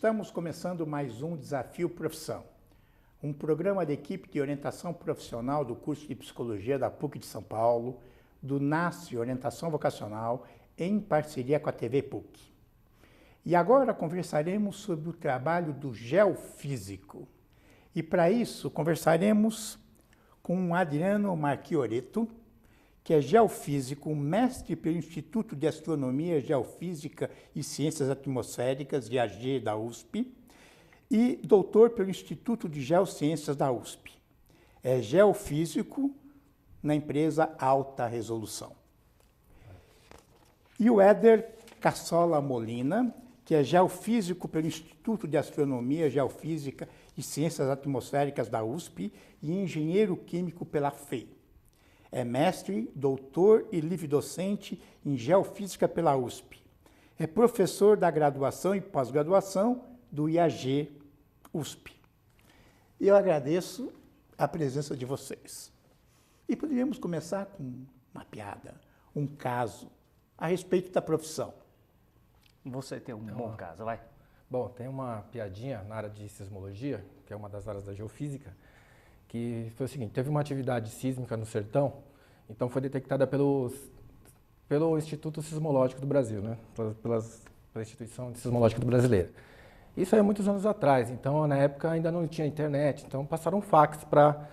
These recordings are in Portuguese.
Estamos começando mais um Desafio Profissão, um programa da equipe de orientação profissional do curso de Psicologia da PUC de São Paulo, do NASCE Orientação Vocacional, em parceria com a TV PUC. E agora conversaremos sobre o trabalho do geofísico. E para isso conversaremos com o Adriano Marchioretto, que é geofísico, mestre pelo Instituto de Astronomia, Geofísica e Ciências Atmosféricas, IAG, da USP, e doutor pelo Instituto de Geociências da USP. É geofísico na empresa Alta Resolução. E o Éder Cassola Molina, que é geofísico pelo Instituto de Astronomia, Geofísica e Ciências Atmosféricas da USP e engenheiro químico pela FEI. É mestre, doutor e livre-docente em Geofísica pela USP. É professor da graduação e pós-graduação do IAG USP. E eu agradeço a presença de vocês. E poderíamos começar com uma piada, um caso, a respeito da profissão. Você tem um bom caso, vai. Bom, tem uma piadinha na área de sismologia, que é uma das áreas da geofísica, que foi o seguinte: teve uma atividade sísmica no sertão, então foi detectada pelo Instituto Sismológico do Brasil, né? pela Instituição Sismológica do Brasileiro. Isso aí há muitos anos atrás, então na época ainda não tinha internet, então passaram um fax para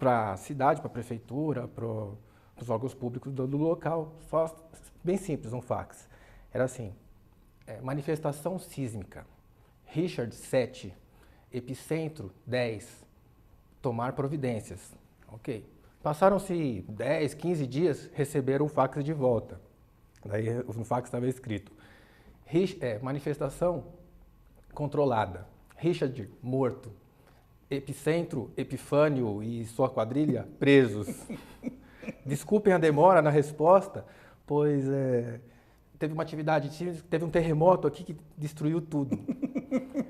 a cidade, para a prefeitura, para os órgãos públicos do local, só bem simples, um fax. Era assim: manifestação sísmica, Richard 7, epicentro 10, tomar providências. Ok. Passaram-se 10, 15 dias, receberam o fax de volta. Daí no fax estava escrito: manifestação controlada, Richard morto, epicentro, Epifânio e sua quadrilha presos. Desculpem a demora na resposta, pois teve uma atividade, teve um terremoto aqui que destruiu tudo.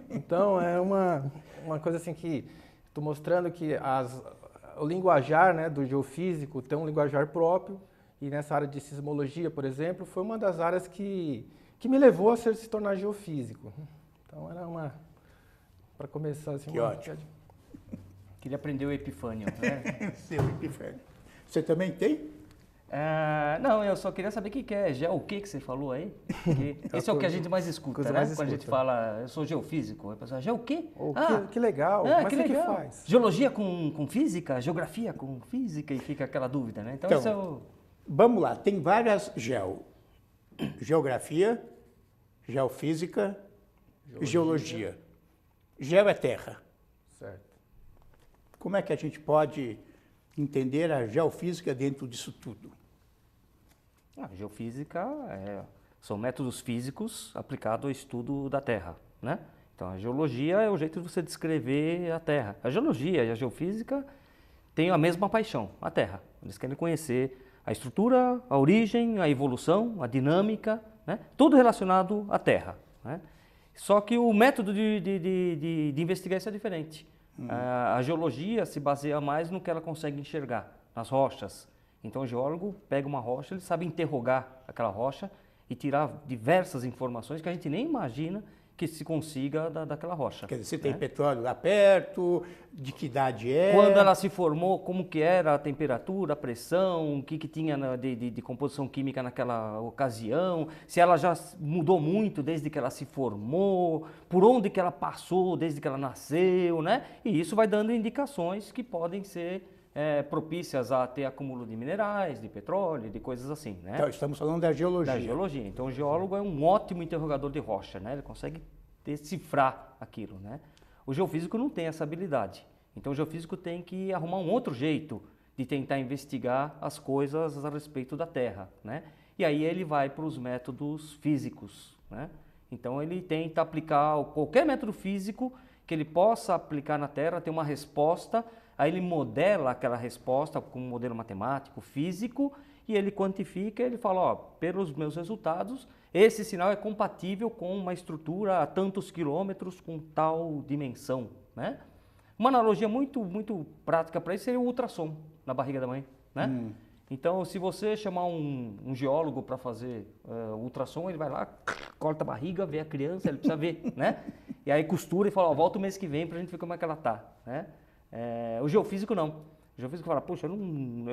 Então é uma coisa assim que estou mostrando que o linguajar, né, do geofísico tem um linguajar próprio, e nessa área de sismologia, por exemplo, foi uma das áreas que me levou a se tornar geofísico. Então era para começar assim, que ótimo. Queria aprender o Epifânio, né? Seu Epifânio. Você também tem? Não, eu só queria saber o que é o que você falou aí. Esse é o que a gente mais escuta, né? Quando a gente fala, eu sou geofísico, a pessoa, o quê? Que legal, mas o que faz? Geologia com física, geografia com física, e fica aquela dúvida, né? Então isso é o... Vamos lá, tem várias geografia, geofísica e geologia. Geo é terra. Certo. Como é que a gente pode entender a geofísica dentro disso tudo? A geofísica são métodos físicos aplicados ao estudo da Terra, né? Então, a geologia é o jeito de você descrever a Terra. A geologia e a geofísica têm a mesma paixão, a Terra. Eles querem conhecer a estrutura, a origem, a evolução, a dinâmica, né? Tudo relacionado à Terra, né? Só que o método de investigação é diferente. A geologia se baseia mais no que ela consegue enxergar, nas rochas. Então o geólogo pega uma rocha, ele sabe interrogar aquela rocha e tirar diversas informações que a gente nem imagina que se consiga daquela rocha. Quer dizer, se tem petróleo lá perto, de que idade é... Quando ela se formou, como que era a temperatura, a pressão, o que tinha de composição química naquela ocasião, se ela já mudou muito desde que ela se formou, por onde que ela passou desde que ela nasceu, né? E isso vai dando indicações que podem ser propícias a ter acúmulo de minerais, de petróleo, de coisas assim, né? Então, estamos falando da geologia. Da geologia. Então, o geólogo é um ótimo interrogador de rocha, né? Ele consegue decifrar aquilo, né? O geofísico não tem essa habilidade. Então, o geofísico tem que arrumar um outro jeito de tentar investigar as coisas a respeito da Terra, né? E aí ele vai para os métodos físicos, né? Então, ele tenta aplicar qualquer método físico que ele possa aplicar na Terra, ter uma resposta. Aí ele modela aquela resposta com um modelo matemático, físico, e ele quantifica, ele fala, pelos meus resultados, esse sinal é compatível com uma estrutura a tantos quilômetros com tal dimensão, né? Uma analogia muito prática para isso seria o ultrassom na barriga da mãe, né? Então, se você chamar um geólogo para fazer ultrassom, ele vai lá, corta a barriga, vê a criança, ele precisa ver, né? E aí costura e fala, ó, volta o mês que vem para a gente ver como é que ela tá, né? O geofísico não. O geofísico fala, poxa, eu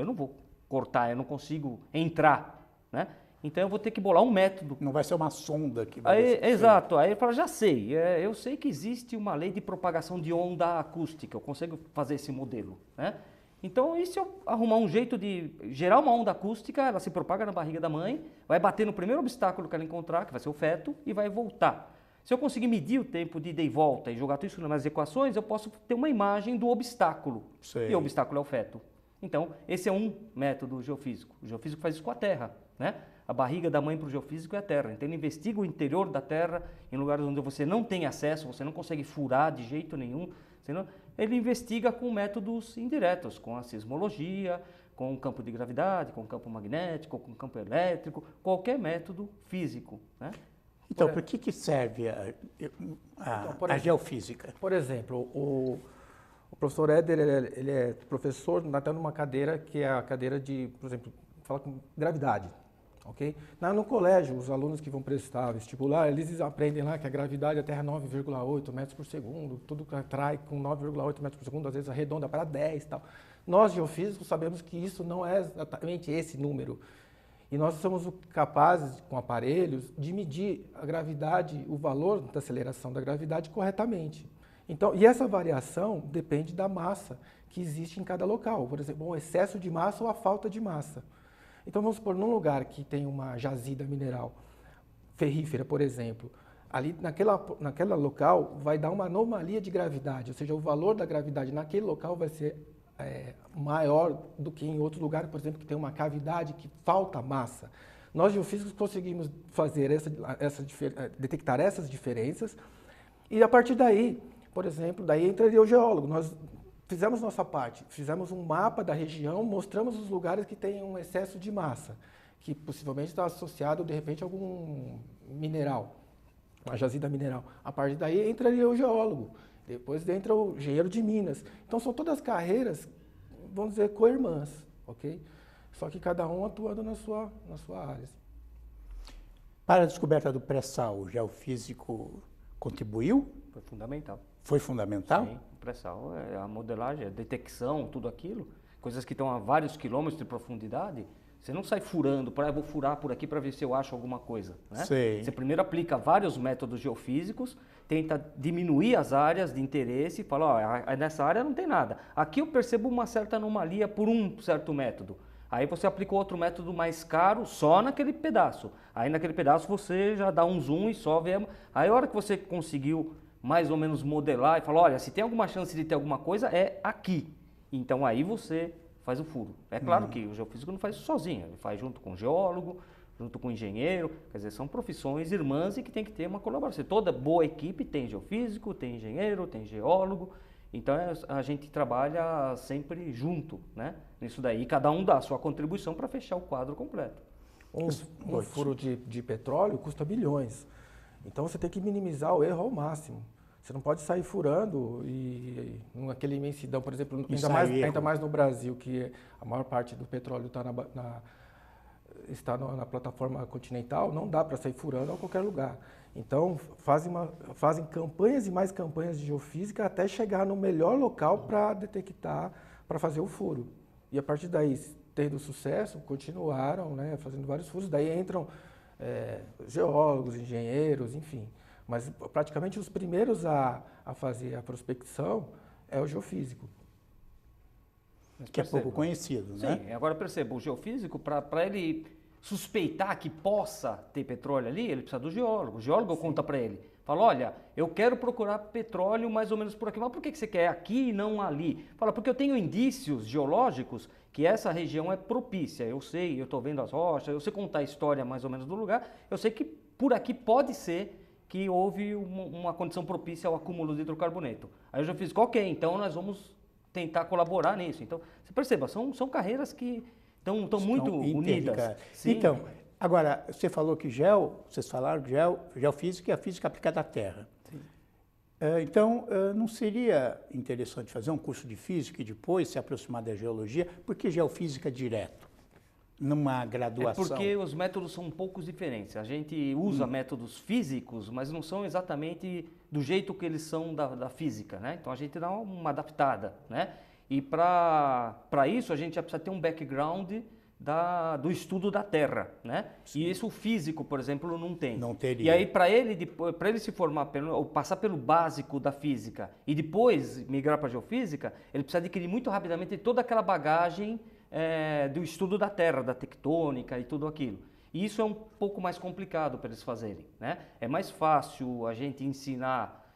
não vou cortar, eu não consigo entrar, né? Então eu vou ter que bolar um método. Não vai ser uma sonda que vai... Exato, aí ele fala, já sei, eu sei que existe uma lei de propagação de onda acústica, eu consigo fazer esse modelo, né? Então, e se eu arrumar um jeito de gerar uma onda acústica, ela se propaga na barriga da mãe, vai bater no primeiro obstáculo que ela encontrar, que vai ser o feto, e vai voltar. Se eu conseguir medir o tempo de ida e volta e jogar tudo isso nas minhas equações, eu posso ter uma imagem do obstáculo. Sei. E o obstáculo é o feto. Então, esse é um método geofísico. O geofísico faz isso com a Terra, né? A barriga da mãe para o geofísico é a Terra. Então, ele investiga o interior da Terra, em lugares onde você não tem acesso, você não consegue furar de jeito nenhum. Ele investiga com métodos indiretos, com a sismologia, com o campo de gravidade, com o campo magnético, com o campo elétrico, qualquer método físico, né? Então, para que serve a geofísica? Por exemplo, o professor Éder, ele é professor até numa cadeira que é a cadeira de, por exemplo, fala com gravidade. Okay? No colégio, os alunos que vão prestar vestibular, eles aprendem lá que a gravidade da Terra é 9,8 metros por segundo, tudo que atrai com 9,8 metros por segundo, às vezes arredonda para 10 e tal. Nós, geofísicos, sabemos que isso não é exatamente esse número. E nós somos capazes, com aparelhos, de medir a gravidade, o valor da aceleração da gravidade corretamente. Então, e essa variação depende da massa que existe em cada local. Por exemplo, o excesso de massa ou a falta de massa. Então, vamos supor, num lugar que tem uma jazida mineral ferrífera, por exemplo, ali naquela local vai dar uma anomalia de gravidade, ou seja, o valor da gravidade naquele local vai ser maior do que em outro lugar, por exemplo, que tem uma cavidade que falta massa. Nós, geofísicos, conseguimos fazer detectar essas diferenças e, a partir daí, por exemplo, daí entraria o geólogo. Nós fizemos nossa parte, fizemos um mapa da região, mostramos os lugares que têm um excesso de massa, que possivelmente está associado, de repente, a algum mineral, uma jazida mineral. A partir daí entraria o geólogo, depois entra o engenheiro de minas. Então são todas carreiras, vamos dizer, co-irmãs, ok? Só que cada um atuando na sua área. Para a descoberta do pré-sal, o geofísico contribuiu? Foi fundamental. Foi fundamental? Sim, o pré-sal é a modelagem, a detecção, tudo aquilo, coisas que estão a vários quilômetros de profundidade. Você não sai furando, vou furar por aqui para ver se eu acho alguma coisa, né? Sei. Você primeiro aplica vários métodos geofísicos, tenta diminuir as áreas de interesse e fala, ó, nessa área não tem nada. Aqui eu percebo uma certa anomalia por um certo método. Aí você aplica outro método mais caro só naquele pedaço. Aí naquele pedaço você já dá um zoom e só vê. Aí a hora que você conseguiu mais ou menos modelar e falar, olha, se tem alguma chance de ter alguma coisa, é aqui. Então aí você faz o furo. É claro que o geofísico não faz isso sozinho, ele faz junto com o geólogo, junto com o engenheiro, quer dizer, são profissões irmãs e que tem que ter uma colaboração. Toda boa equipe tem geofísico, tem engenheiro, tem geólogo, então a gente trabalha sempre junto, né? Nisso daí, cada um dá a sua contribuição para fechar o quadro completo. Um furo de petróleo custa bilhões. Então você tem que minimizar o erro ao máximo. Você não pode sair furando e naquela imensidão, por exemplo, ainda mais no Brasil, que a maior parte do petróleo está na plataforma continental, não dá para sair furando a qualquer lugar. Então fazem campanhas e mais campanhas de geofísica até chegar no melhor local para detectar, para fazer o furo. E a partir daí, tendo sucesso, continuaram, né, fazendo vários furos, daí entram geólogos, engenheiros, enfim. Mas praticamente os primeiros a fazer a prospecção é o geofísico. Que é pouco conhecido, né? Sim, agora perceba, o geofísico, para ele suspeitar que possa ter petróleo ali, ele precisa do geólogo. O geólogo conta para ele, fala, olha, eu quero procurar petróleo mais ou menos por aqui, mas por que você quer aqui e não ali? Fala, porque eu tenho indícios geológicos que essa região é propícia, eu sei, eu estou vendo as rochas, eu sei contar a história mais ou menos do lugar, eu sei que por aqui pode ser que houve uma condição propícia ao acúmulo de hidrocarboneto. Aí eu já fiz, ok, então nós vamos tentar colaborar nisso. Então, você perceba, são carreiras que estão muito unidas. Sim. Então, agora, você falou que vocês falaram de geofísica e a física aplicada à Terra. Então, não seria interessante fazer um curso de física e depois se aproximar da geologia? Por que geofísica direto? numa É graduação? porque os métodos são um pouco diferentes. A gente usa métodos físicos, mas não são exatamente do jeito que eles são da física, né? Então a gente dá uma adaptada, né? E para isso a gente já precisa ter um background do estudo da Terra, né? Sim. E isso o físico, por exemplo, não tem. Não teria. E aí para ele se formar, ou passar pelo básico da física e depois migrar para a geofísica, ele precisa adquirir muito rapidamente toda aquela bagagem do estudo da Terra, da tectônica e tudo aquilo. E isso é um pouco mais complicado para eles fazerem, né? É mais fácil a gente ensinar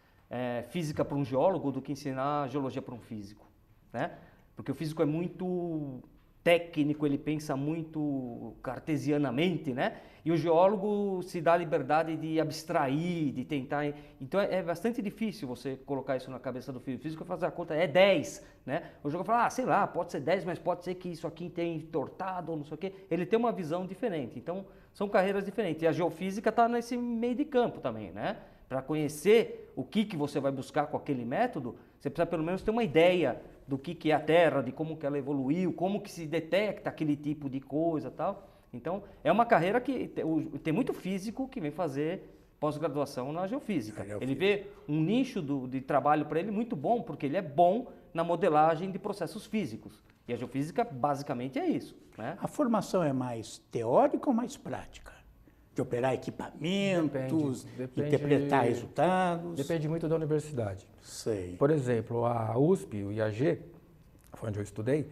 física para um geólogo do que ensinar geologia para um físico, né? Porque o físico é muito técnico, ele pensa muito cartesianamente, né? E o geólogo se dá a liberdade de abstrair, de tentar... Então é bastante difícil você colocar isso na cabeça do físico e fazer a conta, é 10, né? O geólogo fala, sei lá, pode ser 10, mas pode ser que isso aqui tenha entortado ou não sei o quê. Ele tem uma visão diferente, então são carreiras diferentes. E a geofísica está nesse meio de campo também, né? Para conhecer o que você vai buscar com aquele método, você precisa pelo menos ter uma ideia do que é a Terra, de como que ela evoluiu, como que se detecta aquele tipo de coisa e tal. Então, é uma carreira que tem muito físico que vem fazer pós-graduação na geofísica. Ele vê um nicho de trabalho para ele muito bom, porque ele é bom na modelagem de processos físicos. E a geofísica basicamente é isso, né? A formação é mais teórica ou mais prática? De operar equipamentos, interpretar resultados? Depende muito da universidade. Sei. Por exemplo, a USP, o IAG, foi onde eu estudei,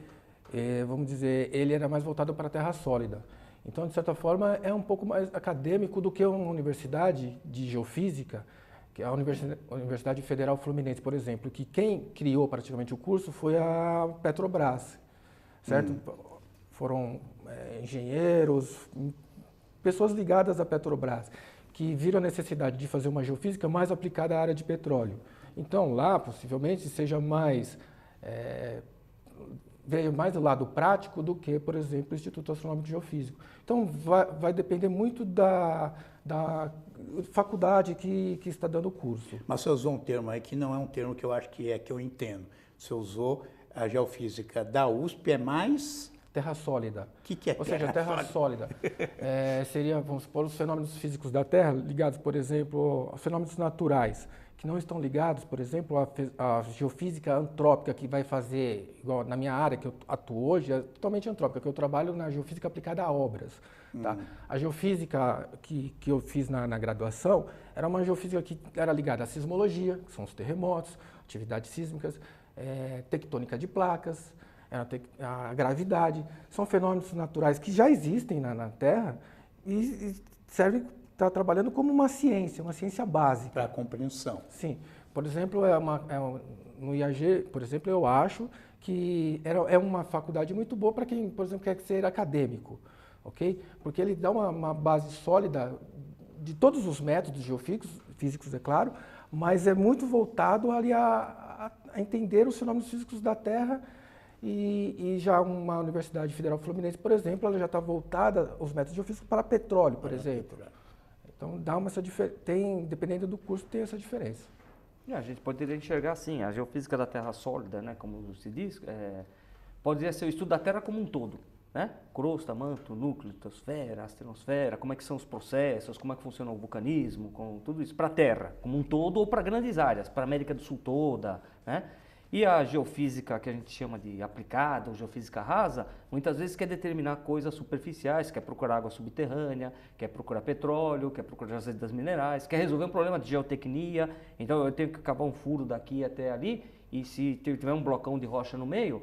vamos dizer, ele era mais voltado para a terra sólida. Então, de certa forma, é um pouco mais acadêmico do que uma universidade de geofísica, que é a Universidade Federal Fluminense, por exemplo, que quem criou praticamente o curso foi a Petrobras, certo? Foram engenheiros, pessoas ligadas à Petrobras, que viram a necessidade de fazer uma geofísica mais aplicada à área de petróleo. Então, lá, possivelmente, seja mais... veio mais do lado prático do que, por exemplo, o Instituto Astronômico Geofísico. Então, vai depender muito da faculdade que está dando o curso. Mas você usou um termo aí que não é um termo que eu acho que eu entendo. Você usou a geofísica da USP, é mais... Terra sólida. O que é Ou seja, terra sólida? Seria, vamos supor, os fenômenos físicos da Terra ligados, por exemplo, a fenômenos naturais, que não estão ligados, por exemplo, à geofísica antrópica, que vai fazer, igual na minha área que eu atuo hoje, é totalmente antrópica, que eu trabalho na geofísica aplicada a obras. Tá? A geofísica que eu fiz na graduação era uma geofísica que era ligada à sismologia, que são os terremotos, atividades sísmicas, tectônica de placas, a gravidade. São fenômenos naturais que já existem na Terra e servem... está trabalhando como uma ciência básica. Para a compreensão. Sim. Por exemplo, no IAG, por exemplo, eu acho que é uma faculdade muito boa para quem, por exemplo, quer ser acadêmico, ok? Porque ele dá uma base sólida de todos os métodos geofísicos, é claro, mas é muito voltado ali a entender os fenômenos físicos da Terra. E já uma Universidade Federal Fluminense, por exemplo, ela já está voltada aos métodos geofísicos para petróleo, por exemplo. Então, dependendo do curso, tem essa diferença. A gente poderia enxergar assim, a geofísica da Terra sólida, né, como se diz, poderia ser o estudo da Terra como um todo, né? Crosta, manto, núcleo, litosfera, astenosfera, como é que são os processos, como é que funciona o vulcanismo, com tudo isso para a Terra como um todo ou para grandes áreas, para a América do Sul toda, né? E a geofísica, que a gente chama de aplicada, ou geofísica rasa, muitas vezes quer determinar coisas superficiais, quer procurar água subterrânea, quer procurar petróleo, quer procurar jazidas minerais, quer resolver um problema de geotecnia. Então eu tenho que cavar um furo daqui até ali, e se tiver um blocão de rocha no meio,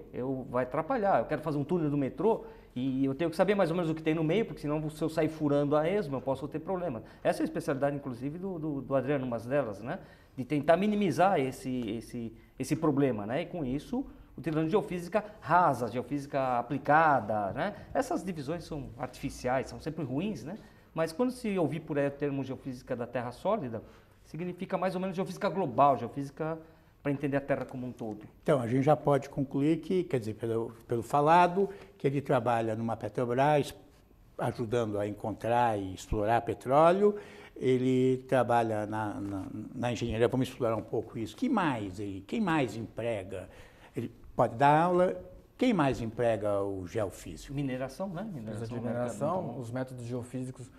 vai atrapalhar. Eu quero fazer um túnel do metrô, e eu tenho que saber mais ou menos o que tem no meio, porque senão se eu sair furando a esmo, eu posso ter problema. Essa é a especialidade, inclusive, do Adriano, umas delas, né? De tentar minimizar esse problema, né? E com isso, utilizando geofísica rasa, geofísica aplicada, né? Essas divisões são artificiais, são sempre ruins, né? Mas quando se ouvir por aí o termo geofísica da Terra sólida, significa mais ou menos geofísica global, geofísica para entender a Terra como um todo. Então, a gente já pode concluir que, quer dizer, pelo falado, que ele trabalha numa Petrobras, ajudando a encontrar e explorar petróleo. Ele trabalha na engenharia, vamos explorar um pouco isso. Quem mais emprega? Ele pode dar aula Quem mais emprega o geofísico? Mineração, né? Empresa de né, mineração, os métodos geofísicos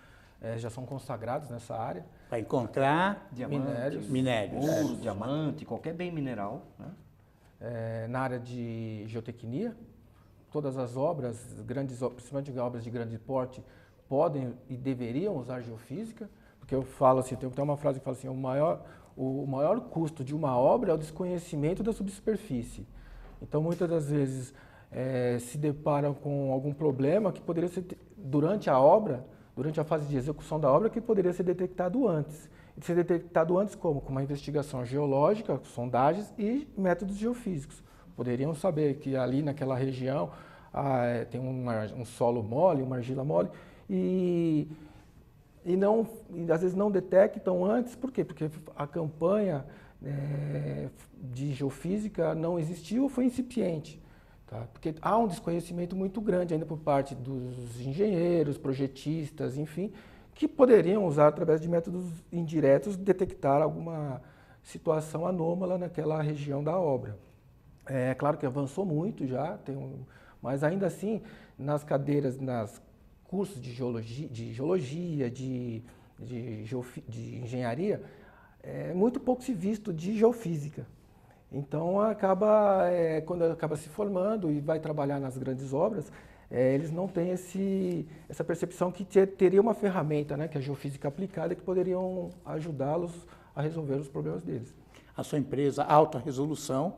já são consagrados nessa área. Para encontrar Diamantes, minérios. ouro, diamante, qualquer bem mineral, né? Na área de geotecnia, todas as obras, principalmente obras de grande porte, podem e deveriam usar geofísica, porque eu falo assim, tem uma frase que fala assim, o maior custo de uma obra é o desconhecimento da subsuperfície. Então, muitas das vezes, se deparam com algum problema que poderia ser, durante a obra, durante a fase de execução da obra, que poderia ser detectado antes. E ser detectado antes como? Com uma investigação geológica, sondagens e métodos geofísicos. Poderiam saber que ali naquela região tem um solo mole, uma argila mole, e às vezes não detectam antes. Por quê? Porque a campanha de geofísica não existiu ou foi incipiente. Tá? Porque há um desconhecimento muito grande ainda por parte dos engenheiros, projetistas, enfim, que poderiam usar através de métodos indiretos detectar alguma situação anômala naquela região da obra. É claro que avançou muito já, mas ainda assim, nas cadeiras, nos cursos de geologia, de engenharia, muito pouco se visto de geofísica. Então, quando acaba se formando e vai trabalhar nas grandes obras, eles não têm essa percepção que teria uma ferramenta, né, que é a geofísica aplicada, que poderiam ajudá-los a resolver os problemas deles. A sua empresa Alta Resolução,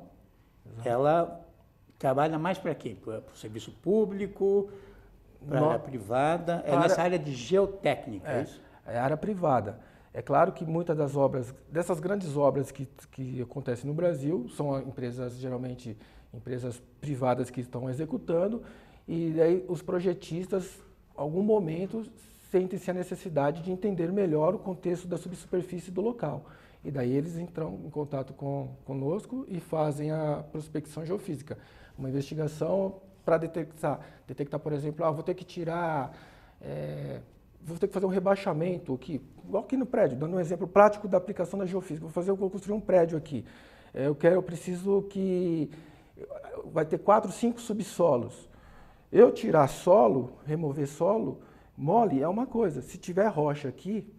exato, ela trabalha mais para quê? Para o serviço público, para a área privada? Nessa área de geotécnica, é isso? É área privada. É claro que muitas das obras, dessas grandes obras que acontecem no Brasil, são empresas, geralmente, empresas privadas que estão executando, e daí os projetistas, em algum momento, sentem-se a necessidade de entender melhor o contexto da subsuperfície do local. E daí eles entram em contato conosco e fazem a prospecção geofísica. Uma investigação para detectar, por exemplo, vou ter que fazer um rebaixamento aqui, igual aqui no prédio, dando um exemplo prático da aplicação da geofísica. Vou construir um prédio aqui. Eu preciso que vai ter 4, 5 subsolos. Eu tirar solo, remover solo, mole é uma coisa. Se tiver rocha aqui,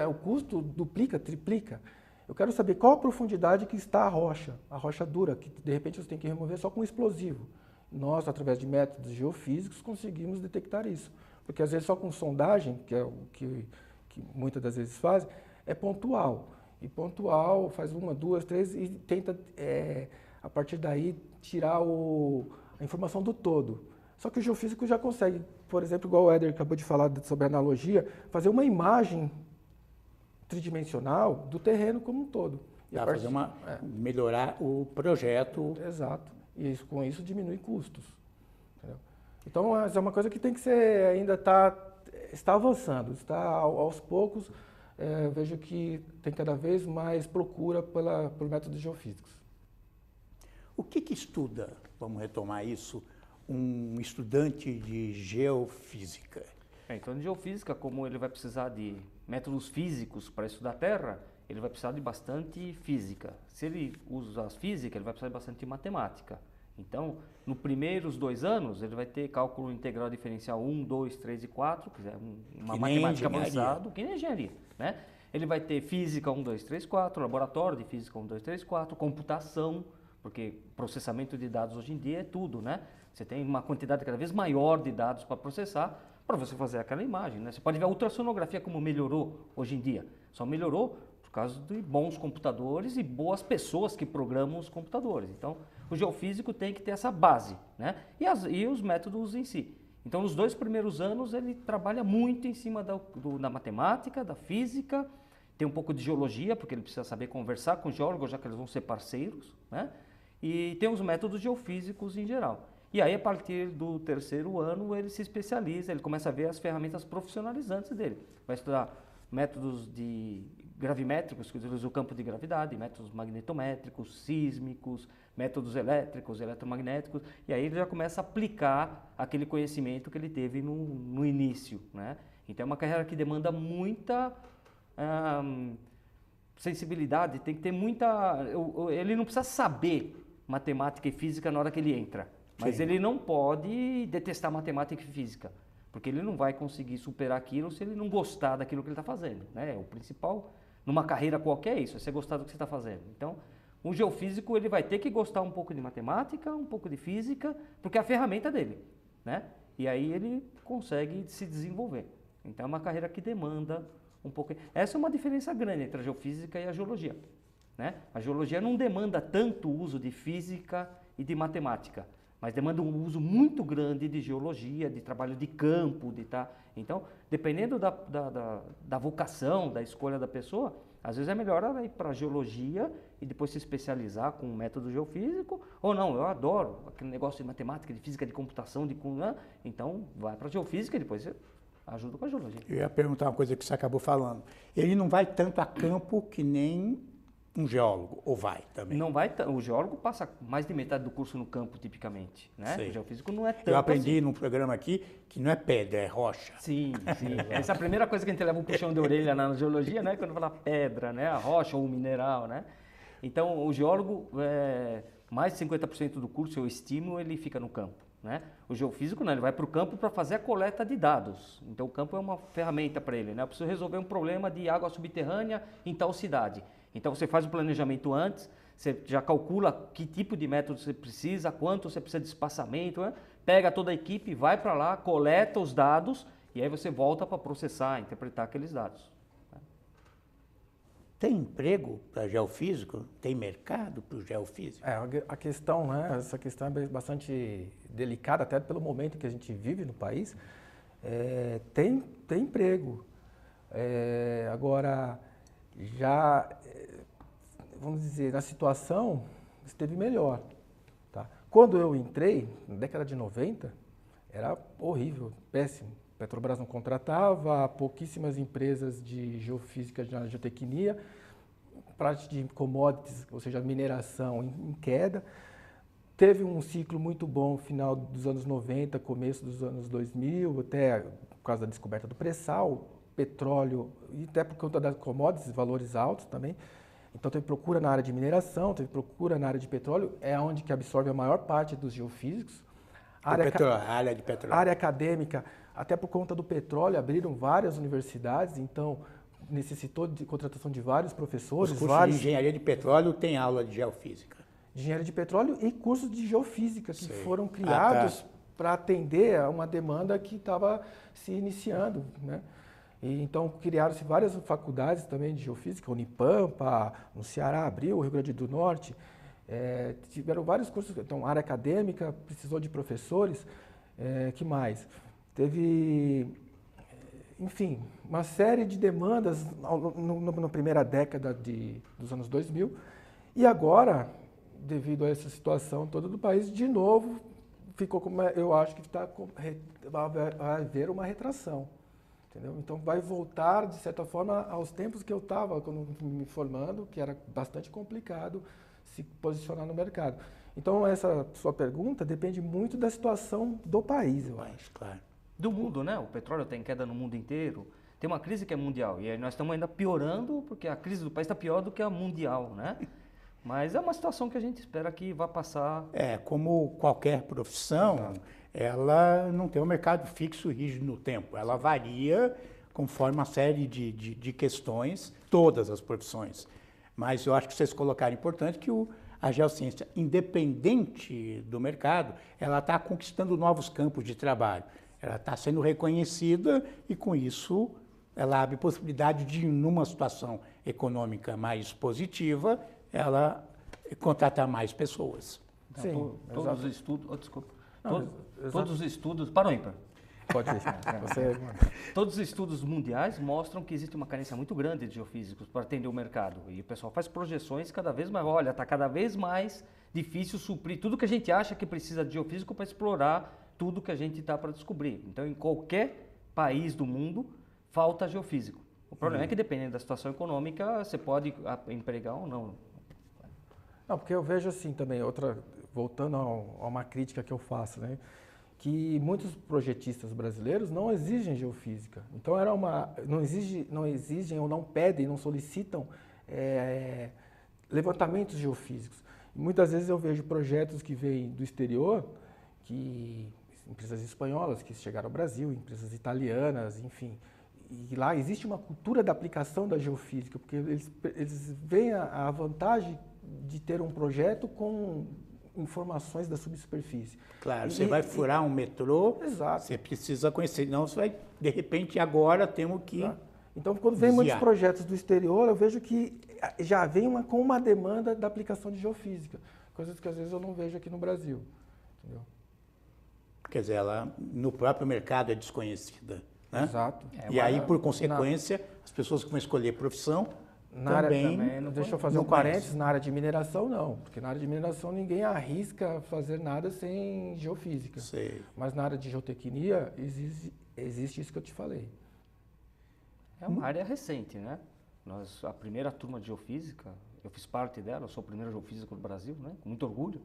o custo duplica, triplica. Eu quero saber qual a profundidade que está a rocha dura, que de repente você tem que remover só com explosivo. Nós, através de métodos geofísicos, conseguimos detectar isso. Porque às vezes só com sondagem, que é o que muitas das vezes fazem, é pontual. E pontual faz 1, 2, 3 e tenta, a partir daí, tirar a informação do todo. Só que o geofísico já consegue, por exemplo, igual o Éder acabou de falar sobre a analogia, fazer uma imagem tridimensional do terreno como um todo. Melhorar o projeto. Exato. E com isso diminui custos. Entendeu? Então, é uma coisa que tem que ser, ainda está avançando, está aos poucos. Eu vejo que tem cada vez mais procura por métodos geofísicos. O que estuda, vamos retomar isso, um estudante de geofísica? Então, de geofísica, como ele vai precisar de métodos físicos para estudar a Terra, ele vai precisar de bastante física. Se ele usa a física, ele vai precisar de bastante matemática. Então, nos primeiros 2 anos, ele vai ter cálculo integral diferencial 1, 2, 3 e 4, que é uma matemática avançada, que nem engenharia, né? Ele vai ter física 1, 2, 3, 4, laboratório de física 1, 2, 3, 4, computação, porque processamento de dados hoje em dia é tudo, né? Você tem uma quantidade cada vez maior de dados para processar, para você fazer aquela imagem, né? Você pode ver a ultrassonografia como melhorou hoje em dia. Só melhorou por causa de bons computadores e boas pessoas que programam os computadores. Então, o geofísico tem que ter essa base, né? E os métodos em si. Então, nos 2 primeiros anos, ele trabalha muito em cima da matemática, da física, tem um pouco de geologia, porque ele precisa saber conversar com geólogos, já que eles vão ser parceiros, né? E tem os métodos geofísicos em geral. E aí, a partir do 3º ano, ele se especializa, ele começa a ver as ferramentas profissionalizantes dele. Vai estudar métodos gravimétricos, que utilizam o campo de gravidade, métodos magnetométricos, sísmicos, métodos elétricos, eletromagnéticos, e aí ele já começa a aplicar aquele conhecimento que ele teve no início, né? Então, é uma carreira que demanda muita sensibilidade, tem que ter muita... Ele não precisa saber matemática e física na hora que ele entra. Mas Sim. ele não pode detestar matemática e física, porque ele não vai conseguir superar aquilo se ele não gostar daquilo que ele está fazendo, né? O principal numa carreira qualquer é isso, é você gostar do que você está fazendo. Então, o geofísico ele vai ter que gostar um pouco de matemática, um pouco de física, porque é a ferramenta dele, né? E aí ele consegue se desenvolver. Então, é uma carreira que demanda um pouco. Essa é uma diferença grande entre a geofísica e a geologia, né? A geologia não demanda tanto uso de física e de matemática, mas demanda um uso muito grande de geologia, de trabalho de campo, Então, dependendo da vocação, da escolha da pessoa, às vezes é melhor ela ir para a geologia e depois se especializar com um método geofísico, ou não, eu adoro aquele negócio de matemática, de física, de computação, então vai para a geofísica e depois você ajuda com a geologia. Eu ia perguntar uma coisa que você acabou falando. Ele não vai tanto a campo que nem um geólogo, ou vai também? Não vai, o geólogo passa mais de metade do curso no campo, tipicamente, né? Sei. O geofísico não é tanto Eu aprendi assim. num programa aqui que não é pedra, é rocha. Sim, sim. Essa é a primeira coisa que a gente leva um puxão de orelha na geologia, né? Quando fala pedra, né? A rocha ou o mineral, né? Então, o geólogo, mais de 50% do curso, eu estimo, ele fica no campo, né? O geofísico, não, ele vai para o campo para fazer a coleta de dados. Então, o campo é uma ferramenta para ele, né? Eu preciso resolver um problema de água subterrânea em tal cidade. Então, você faz o planejamento antes, você já calcula que tipo de método você precisa, quanto você precisa de espaçamento, né? Pega toda a equipe, vai para lá, coleta os dados e aí você volta para processar, interpretar aqueles dados. Tem emprego para geofísico? Tem mercado para o geofísico? A questão, né? Essa questão é bastante delicada, até pelo momento que a gente vive no país. Tem emprego. Agora, já, vamos dizer, na situação esteve melhor. Tá? Quando eu entrei, na década de 90, era horrível, péssimo. Petrobras não contratava, pouquíssimas empresas de geofísica, de geotecnia, parte de commodities, ou seja, mineração em queda. Teve um ciclo muito bom no final dos anos 90, começo dos anos 2000, até por causa da descoberta do pré-sal, petróleo, e até por conta das commodities, valores altos também. Então teve procura na área de mineração, teve procura na área de petróleo, é onde que absorve a maior parte dos geofísicos. A área de petróleo. A área acadêmica, até por conta do petróleo, abriram várias universidades, então necessitou de contratação de vários professores. Os cursos de engenharia de petróleo têm aula de geofísica. De engenharia de petróleo e cursos de geofísica que foram criados para atender a uma demanda que estava se iniciando, né? E, então criaram-se várias faculdades também de geofísica, Unipampa, no Ceará abriu, Rio Grande do Norte. Tiveram vários cursos, então área acadêmica precisou de professores, que mais? Teve, enfim, uma série de demandas na primeira década dos anos 2000 e agora, devido a essa situação toda do país, de novo ficou como eu acho que vai haver uma retração. Entendeu? Então vai voltar, de certa forma, aos tempos que eu estava quando me formando, que era bastante complicado se posicionar no mercado. Então essa sua pergunta depende muito da situação do país, eu acho. Claro. Do mundo, né? O petróleo tem queda no mundo inteiro, tem uma crise que é mundial e aí nós estamos ainda piorando porque a crise do país está pior do que a mundial, né? Mas é uma situação que a gente espera que vá passar. Como qualquer profissão, ela não tem um mercado fixo e rígido no tempo. Ela varia conforme uma série de questões, todas as profissões. Mas eu acho que vocês colocaram importante que a geociência, independente do mercado, ela está conquistando novos campos de trabalho. Ela está sendo reconhecida e, com isso, ela abre possibilidade de, numa situação econômica mais positiva, ela contratar mais pessoas. Sim, Todos os estudos... desculpa. Não, todos os estudos... Parou, ímpar. Pode ir. Todos os estudos mundiais mostram que existe uma carência muito grande de geofísicos para atender o mercado. E o pessoal faz projeções cada vez mais. Olha, está cada vez mais difícil suprir tudo que a gente acha que precisa de geofísico para explorar tudo que a gente está para descobrir. Então, em qualquer país do mundo, falta geofísico. O problema é que, dependendo da situação econômica, você pode empregar ou não. Não, porque eu vejo assim também, voltando a uma crítica que eu faço, né? Que muitos projetistas brasileiros não exigem geofísica. Então não exigem ou não pedem, não solicitam levantamentos geofísicos. E muitas vezes eu vejo projetos que vêm do exterior empresas espanholas que chegaram ao Brasil, empresas italianas, enfim. E lá existe uma cultura da aplicação da geofísica, porque eles veem a vantagem de ter um projeto com informações da subsuperfície. Claro, você vai furar um metrô, exato. Você precisa conhecer, não você vai, de repente, agora temos que... Tá? Então, quando vem muitos projetos do exterior, eu vejo que já vem com uma demanda da aplicação de geofísica, coisas que às vezes eu não vejo aqui no Brasil. Entendeu? Quer dizer, ela no próprio mercado é desconhecida. Né? Exato. E aí, por consequência, as pessoas que vão escolher profissão também deixa eu fazer um parênteses, na área de mineração não, porque na área de mineração ninguém arrisca fazer nada sem geofísica. Sei. Mas na área de geotecnia existe isso que eu te falei. É uma área recente, né? A primeira turma de geofísica, eu fiz parte dela, eu sou o primeiro geofísico do Brasil, né? Com muito orgulho.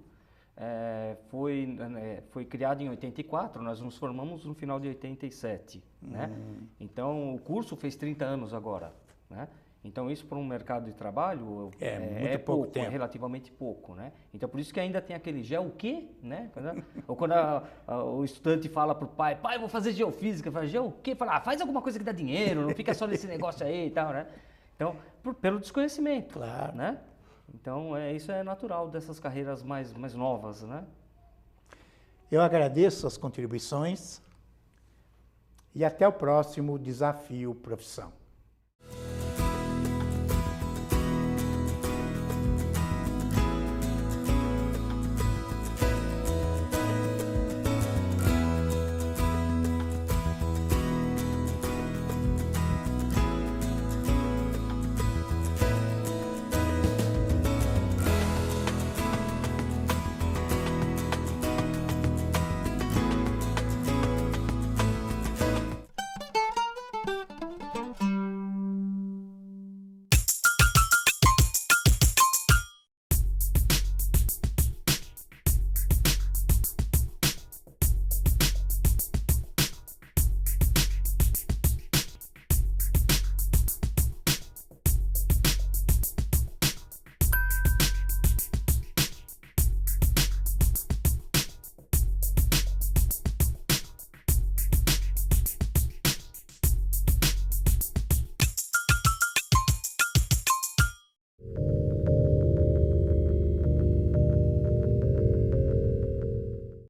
Foi criado em 84, nós nos formamos no final de 87, né? Então, o curso fez 30 anos agora, né? Então, isso para um mercado de trabalho muito pouco tempo. É relativamente pouco, né? Então, por isso que ainda tem aquele o quê, né? Ou quando o estudante fala para o pai, eu vou fazer geofísica, fala, o quê? Fala, faz alguma coisa que dá dinheiro, não fica só nesse negócio aí e tal, né? Então, pelo desconhecimento, claro. Né? Então, isso é natural dessas carreiras mais novas, né? Eu agradeço as contribuições e até o próximo Desafio Profissão.